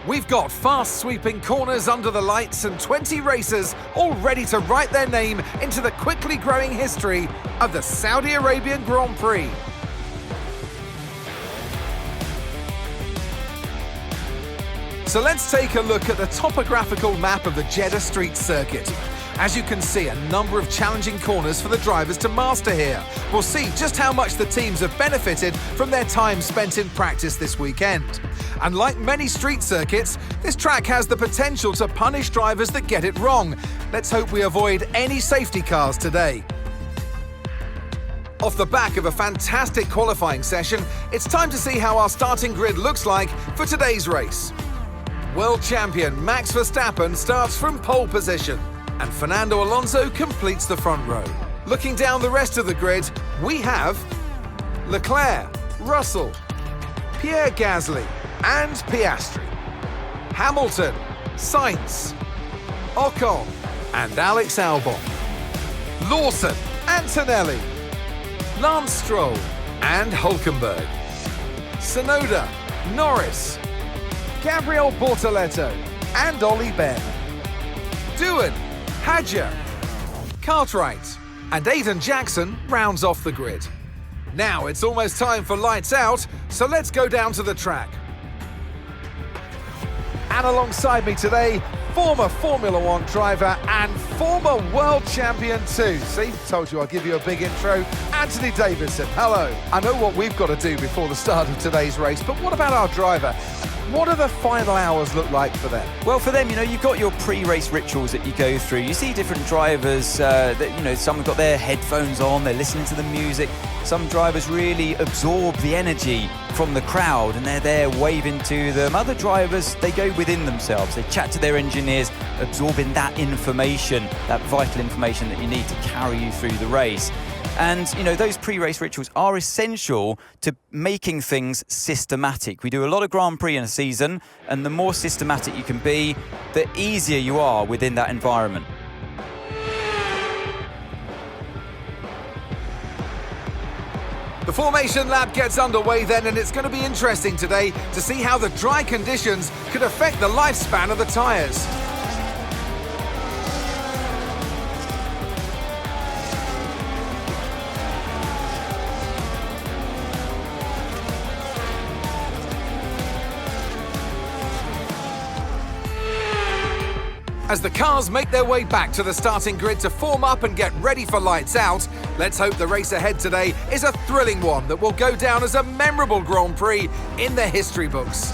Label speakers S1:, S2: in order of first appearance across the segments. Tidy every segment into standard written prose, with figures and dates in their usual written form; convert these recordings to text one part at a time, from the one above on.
S1: We've got fast sweeping corners under the lights and 20 racers all ready to write their name into the quickly growing history of the Saudi Arabian Grand Prix. So let's take a look at the topographical map of the Jeddah street circuit. As you can see, a number of challenging corners for the drivers to master here. We'll see just how much the teams have benefited from their time spent in practice this weekend. And like many street circuits, this track has the potential to punish drivers that get it wrong. Let's hope we avoid any safety cars today. Off the back of a fantastic qualifying session, it's time to see how our starting grid looks like for today's race. World champion Max Verstappen starts from pole position, and Fernando Alonso completes the front row. Looking down the rest of the grid, we have Leclerc, Russell, Pierre Gasly and Piastri, Hamilton, Sainz, Ocon and Alex Albon, Lawson, Antonelli, Lance Stroll and Hülkenberg, Tsunoda, Norris, Gabriel Bortoleto and Ollie Ben, Doohan, Hadjar, Cartwright and Aiden Jackson rounds off the grid. Now it's almost time for lights out, so let's go down to the track. And alongside me today, former Formula One driver and former world champion too. See, told you I'd give you a big intro. Anthony Davidson, hello. I know what we've got to do before the start of today's race, but what about our driver? What do the final hours look like for them?
S2: Well, for them, you've got your pre-race rituals that you go through. You see different drivers that, some have got their headphones on, they're listening to the music. Some drivers really absorb the energy from the crowd and they're there waving to them. Other drivers, they go within themselves. They chat to their engineers, absorbing that information, that vital information that you need to carry you through the race. And, those pre-race rituals are essential to making things systematic. We do a lot of Grand Prix in a season, and the more systematic you can be, the easier you are within that environment.
S1: The formation lap gets underway then, and it's going to be interesting today to see how the dry conditions could affect the lifespan of the tyres. As the cars make their way back to the starting grid to form up and get ready for lights out, let's hope the race ahead today is a thrilling one that will go down as a memorable Grand Prix in the history books.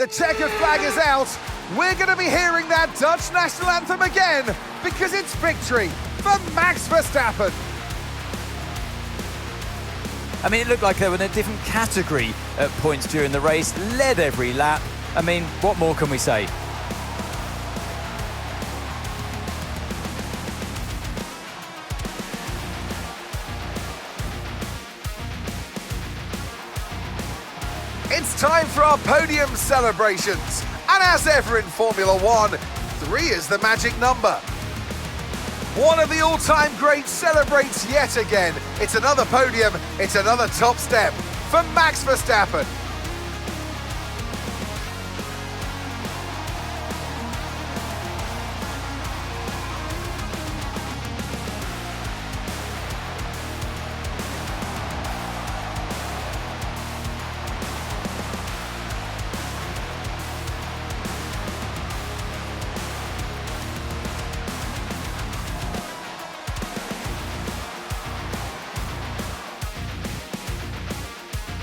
S1: The checkered flag is out. We're going to be hearing that Dutch national anthem again because it's victory for Max Verstappen.
S2: I mean, it looked like they were in a different category at points during the race, led every lap. I mean, what more can we say?
S1: It's time for our podium celebrations. And as ever in Formula One, 3 is the magic number. One of the all-time greats celebrates yet again. It's another podium, it's another top step for Max Verstappen.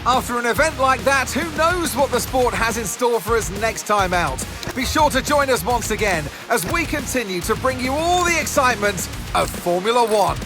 S1: After an event like that, who knows what the sport has in store for us next time out? Be sure to join us once again as we continue to bring you all the excitement of Formula One.